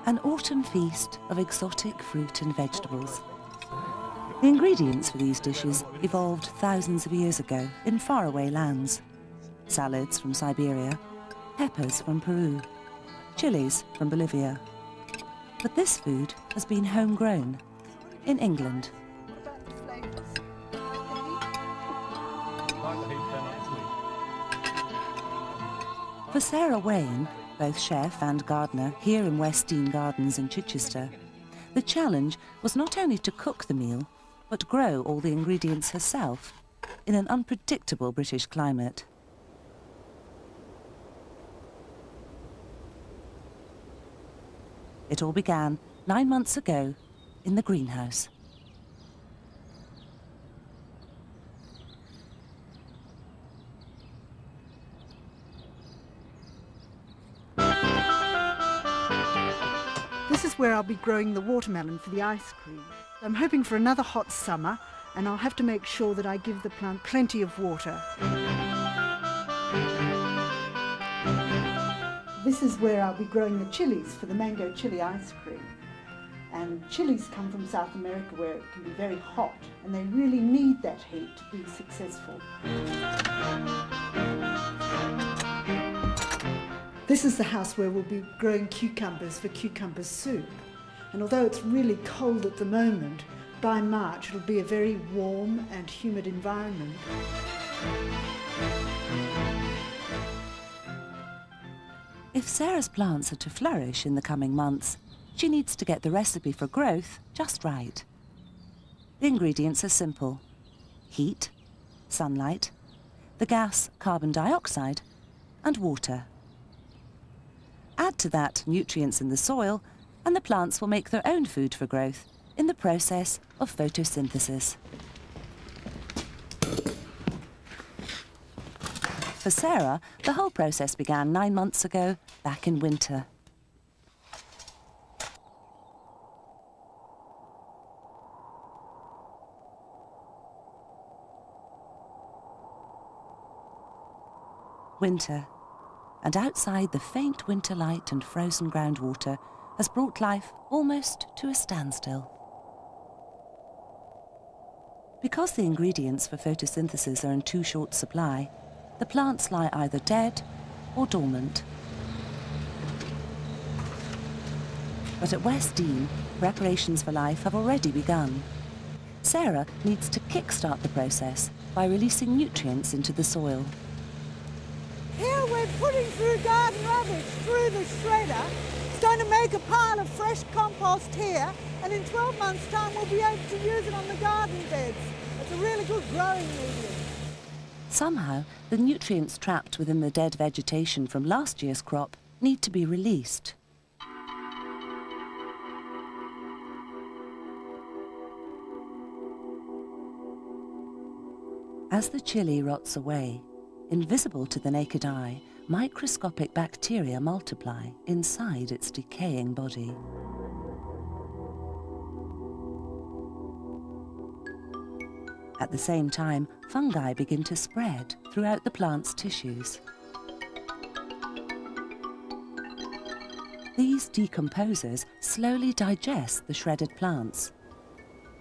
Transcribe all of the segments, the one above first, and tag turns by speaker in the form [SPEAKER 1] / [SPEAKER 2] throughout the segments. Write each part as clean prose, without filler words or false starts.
[SPEAKER 1] An autumn feast of exotic fruit and vegetables. The ingredients for these dishes evolved thousands of years ago in faraway lands. Salads from Siberia, peppers from Peru, chilies from Bolivia. But this food has been homegrown in England. For Sarah Wayne, both chef and gardener here in West Dean Gardens in Chichester, the challenge was not only to cook the meal, but grow all the ingredients herself in an unpredictable British climate. It all began 9 months ago in the greenhouse.
[SPEAKER 2] This is where I'll be growing the watermelon for the ice cream. I'm hoping for another hot summer, and I'll have to make sure that I give the plant plenty of water. This is where I'll be growing the chilies for the mango chili ice cream. And chilies come from South America where it can be very hot, and they really need that heat to be successful. This is the house where we'll be growing cucumbers for cucumber soup. And although it's really cold at the moment, by March it'll be a very warm and humid environment.
[SPEAKER 1] If Sarah's plants are to flourish in the coming months, she needs to get the recipe for growth just right. The ingredients are simple: heat, sunlight, the gas carbon dioxide, and water. Add to that nutrients in the soil, and the plants will make their own food for growth in the process of photosynthesis. For Sarah, the whole process began 9 months ago, back in winter. Winter, and outside the faint winter light and frozen groundwater has brought life almost to a standstill. Because the ingredients for photosynthesis are in too short supply, the plants lie either dead or dormant. But at West Dean, preparations for life have already begun. Sarah needs to kickstart the process by releasing nutrients into the soil.
[SPEAKER 2] Here we're putting through garden rubbish through the shredder. It's going to make a pile of fresh compost here, and in 12 months' time we'll be able to use it on the garden beds. It's a really good growing medium.
[SPEAKER 1] Somehow, the nutrients trapped within the dead vegetation from last year's crop need to be released. As the chili rots away, invisible to the naked eye, microscopic bacteria multiply inside its decaying body. At the same time, fungi begin to spread throughout the plant's tissues. These decomposers slowly digest the shredded plants.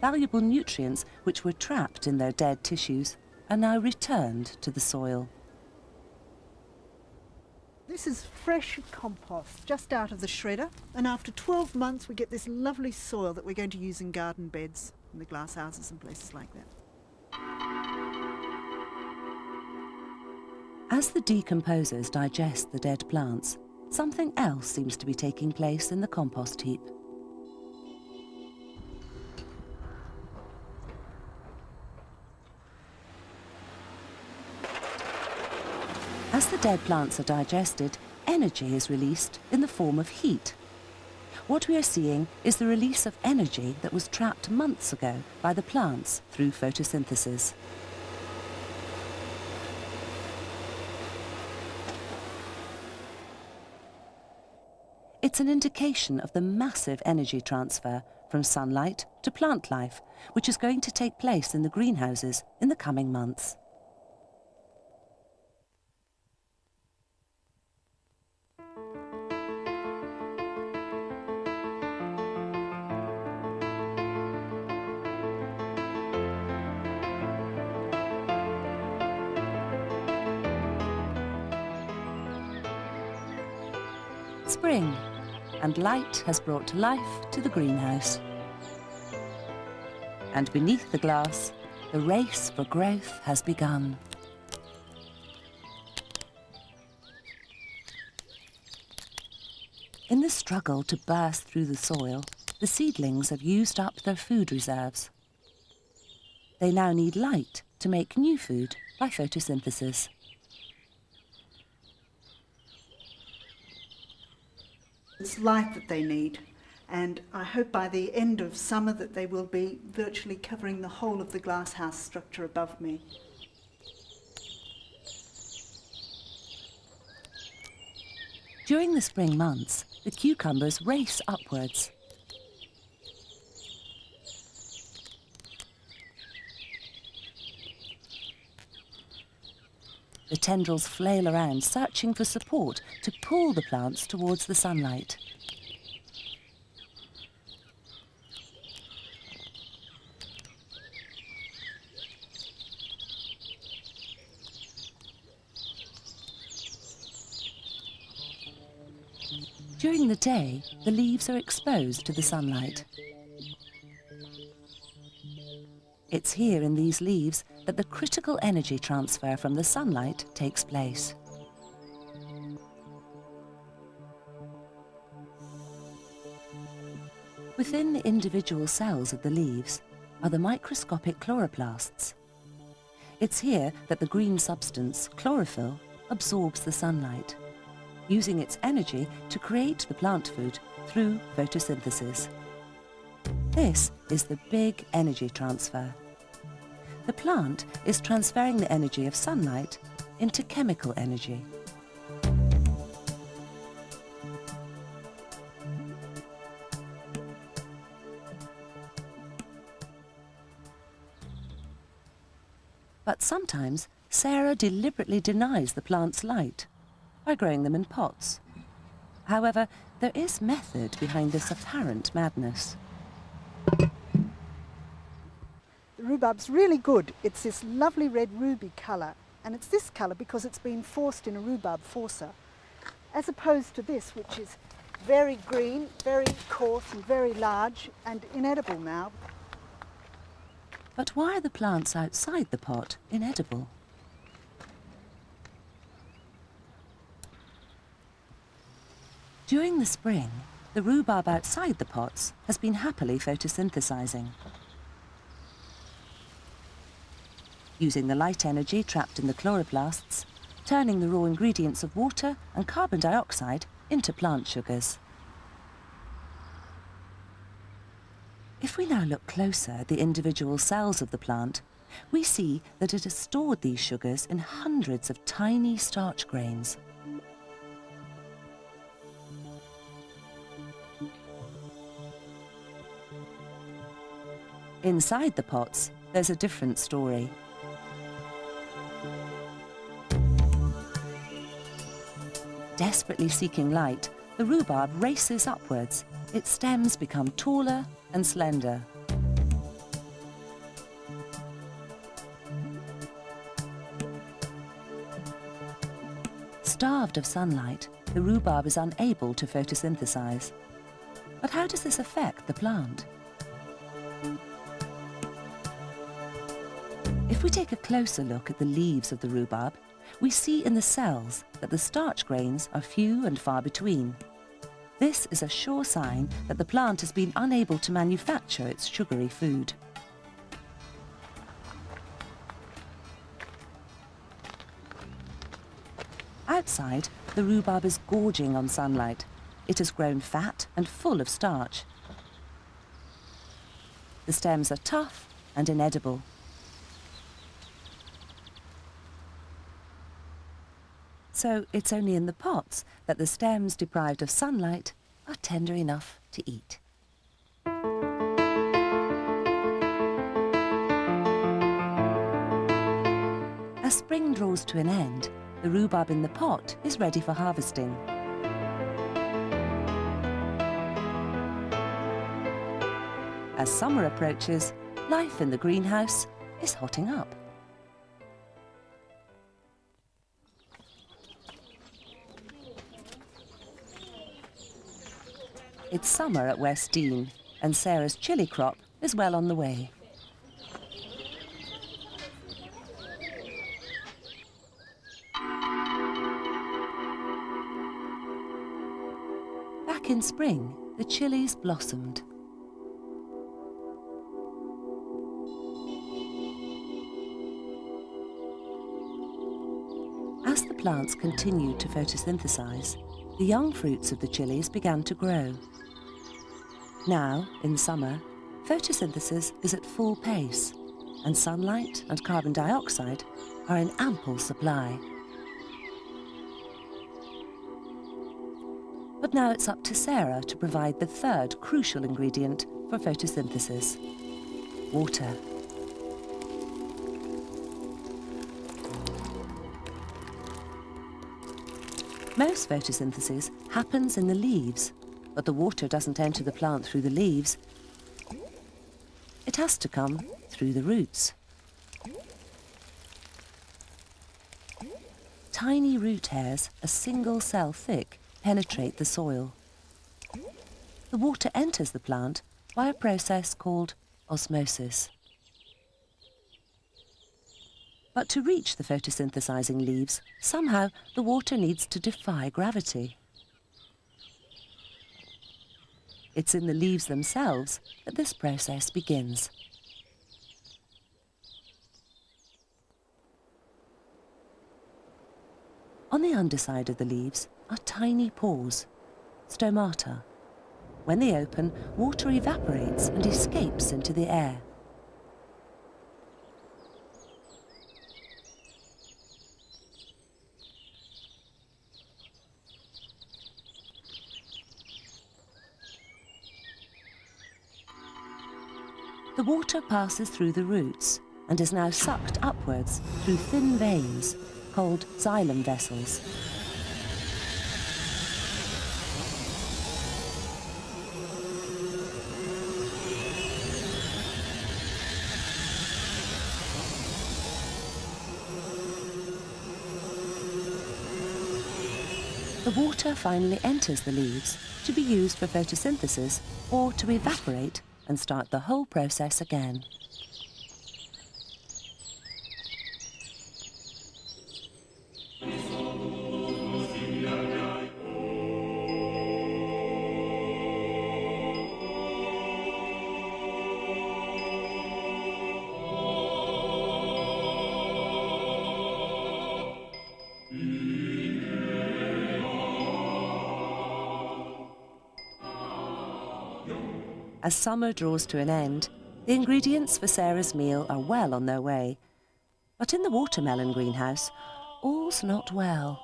[SPEAKER 1] Valuable nutrients which were trapped in their dead tissues are now returned to the soil.
[SPEAKER 2] This is fresh compost just out of the shredder, and after 12 months we get this lovely soil that we're going to use in garden beds, in the glass houses and places like that.
[SPEAKER 1] As the decomposers digest the dead plants, something else seems to be taking place in the compost heap. As the dead plants are digested, energy is released in the form of heat. What we are seeing is the release of energy that was trapped months ago by the plants through photosynthesis. It's an indication of the massive energy transfer from sunlight to plant life, which is going to take place in the greenhouses in the coming months. Spring, and light has brought life to the greenhouse. And beneath the glass, the race for growth has begun. In the struggle to burst through the soil, the seedlings have used up their food reserves. They now need light to make new food by photosynthesis.
[SPEAKER 2] It's light that they need, and I hope by the end of summer that they will be virtually covering the whole of the glasshouse structure above me.
[SPEAKER 1] During the spring months, the cucumbers race upwards. The tendrils flail around, searching for support to pull the plants towards the sunlight. During the day, the leaves are exposed to the sunlight. It's here in these leaves that the critical energy transfer from the sunlight takes place. Within the individual cells of the leaves are the microscopic chloroplasts. It's here that the green substance, chlorophyll, absorbs the sunlight, using its energy to create the plant food through photosynthesis. This is the big energy transfer. The plant is transferring the energy of sunlight into chemical energy. But sometimes Sarah deliberately denies the plants light by growing them in pots. However, there is method behind this apparent madness.
[SPEAKER 2] The rhubarb's really good. It's this lovely red ruby colour, and it's this colour because it's been forced in a rhubarb forcer, as opposed to this, which is very green, very coarse and very large and inedible now.
[SPEAKER 1] But why are the plants outside the pot inedible? During the spring, the rhubarb outside the pots has been happily photosynthesizing. Using the light energy trapped in the chloroplasts, turning the raw ingredients of water and carbon dioxide into plant sugars. If we now look closer at the individual cells of the plant, we see that it has stored these sugars in hundreds of tiny starch grains. Inside the pots, there's a different story. Desperately seeking light, the rhubarb races upwards. Its stems become taller and slender. Starved of sunlight, the rhubarb is unable to photosynthesize. But how does this affect the plant? If we take a closer look at the leaves of the rhubarb, we see in the cells that the starch grains are few and far between. This is a sure sign that the plant has been unable to manufacture its sugary food. Outside, the rhubarb is gorging on sunlight. It has grown fat and full of starch. The stems are tough and inedible. So it's only in the pots that the stems deprived of sunlight are tender enough to eat. As spring draws to an end, the rhubarb in the pot is ready for harvesting. As summer approaches, life in the greenhouse is hotting up. It's summer at West Dean, and Sarah's chilli crop is well on the way. Back in spring, the chillies blossomed. As the plants continued to photosynthesize, the young fruits of the chillies began to grow. Now, in summer, photosynthesis is at full pace, and sunlight and carbon dioxide are in ample supply. But now it's up to Sarah to provide the third crucial ingredient for photosynthesis: water. Most photosynthesis happens in the leaves, but the water doesn't enter the plant through the leaves. It has to come through the roots. Tiny root hairs, a single cell thick, penetrate the soil. The water enters the plant by a process called osmosis. But to reach the photosynthesizing leaves, somehow the water needs to defy gravity. It's in the leaves themselves that this process begins. On the underside of the leaves are tiny pores, stomata. When they open, water evaporates and escapes into the air. The water passes through the roots and is now sucked upwards through thin veins called xylem vessels. The water finally enters the leaves to be used for photosynthesis or to evaporate and start the whole process again. As summer draws to an end, the ingredients for Sarah's meal are well on their way. But in the watermelon greenhouse, all's not well.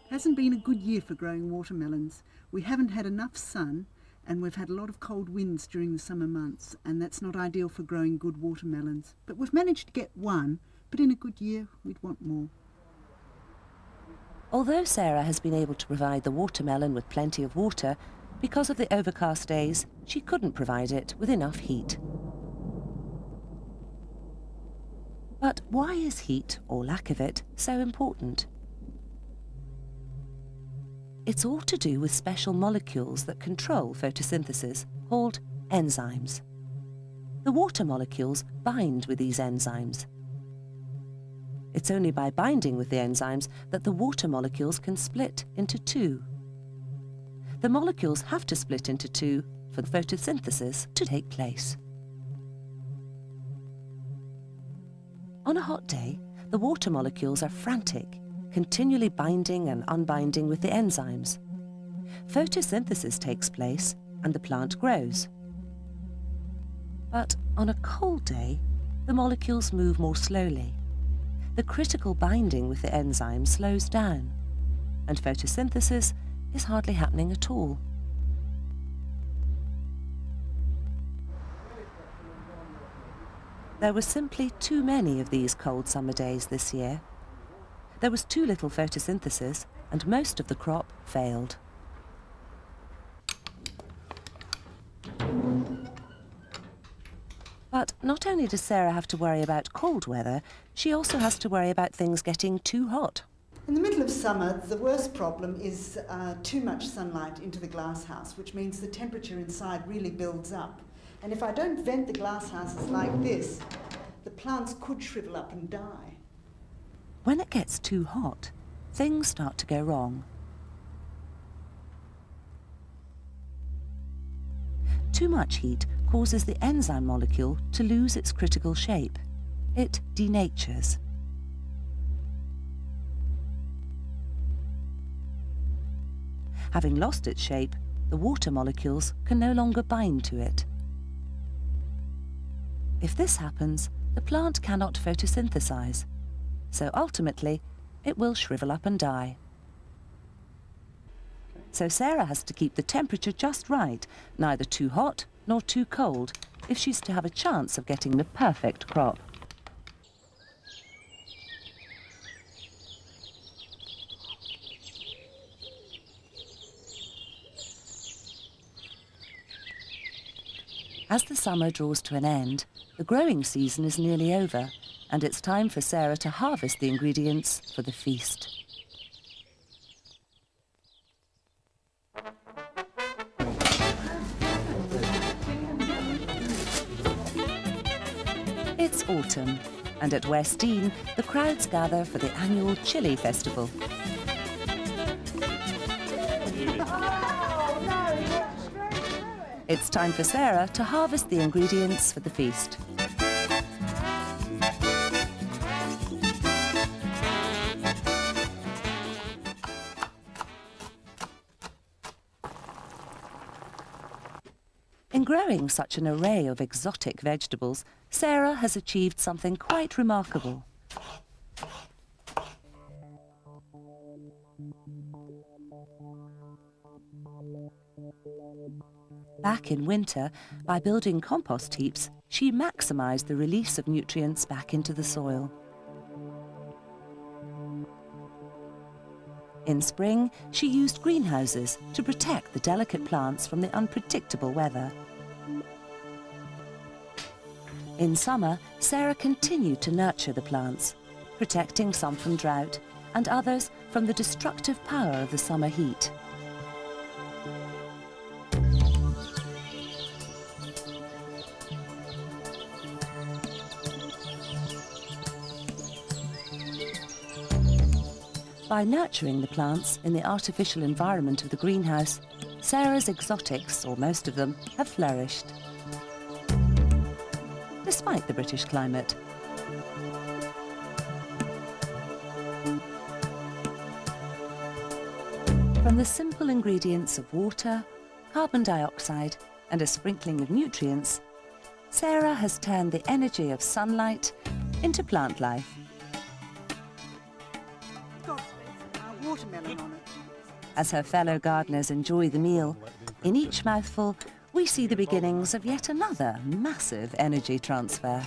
[SPEAKER 2] Hasn't been a good year for growing watermelons. We haven't had enough sun, and we've had a lot of cold winds during the summer months, and that's not ideal for growing good watermelons. But we've managed to get one, but in a good year we'd want more.
[SPEAKER 1] Although Sarah has been able to provide the watermelon with plenty of water, because of the overcast days, she couldn't provide it with enough heat. But why is heat, or lack of it, so important? It's all to do with special molecules that control photosynthesis, called enzymes. The water molecules bind with these enzymes. It's only by binding with the enzymes that the water molecules can split into two. The molecules have to split into two for the photosynthesis to take place. On a hot day, the water molecules are frantic, continually binding and unbinding with the enzymes. Photosynthesis takes place and the plant grows. But on a cold day, the molecules move more slowly. The critical binding with the enzymes slows down, and photosynthesis is hardly happening at all. There were simply too many of these cold summer days this year. There was too little photosynthesis, and most of the crop failed. But not only does Sarah have to worry about cold weather, she also has to worry about things getting too hot.
[SPEAKER 2] In the middle of summer, the worst problem is too much sunlight into the glasshouse, which means the temperature inside really builds up. And if I don't vent the glasshouses like this, the plants could shrivel up and die.
[SPEAKER 1] When it gets too hot, things start to go wrong. Too much heat causes the enzyme molecule to lose its critical shape. It denatures. Having lost its shape, the water molecules can no longer bind to it. If this happens, the plant cannot photosynthesize, so ultimately it will shrivel up and die. So Sarah has to keep the temperature just right, neither too hot nor too cold, if she's to have a chance of getting the perfect crop. As the summer draws to an end, the growing season is nearly over, and it's time for Sarah to harvest the ingredients for the feast. It's autumn, and at West Dean, the crowds gather for the annual Chili Festival. It's time for Sarah to harvest the ingredients for the feast. In growing such an array of exotic vegetables, Sarah has achieved something quite remarkable. Back in winter, by building compost heaps, she maximised the release of nutrients back into the soil. In spring, she used greenhouses to protect the delicate plants from the unpredictable weather. In summer, Sarah continued to nurture the plants, protecting some from drought and others from the destructive power of the summer heat. By nurturing the plants in the artificial environment of the greenhouse, Sarah's exotics, or most of them, have flourished. Despite the British climate. From the simple ingredients of water, carbon dioxide, and a sprinkling of nutrients, Sarah has turned the energy of sunlight into plant life.
[SPEAKER 2] Watermelon on it.
[SPEAKER 1] As her fellow gardeners enjoy the meal, in each mouthful we see the beginnings of yet another massive energy transfer.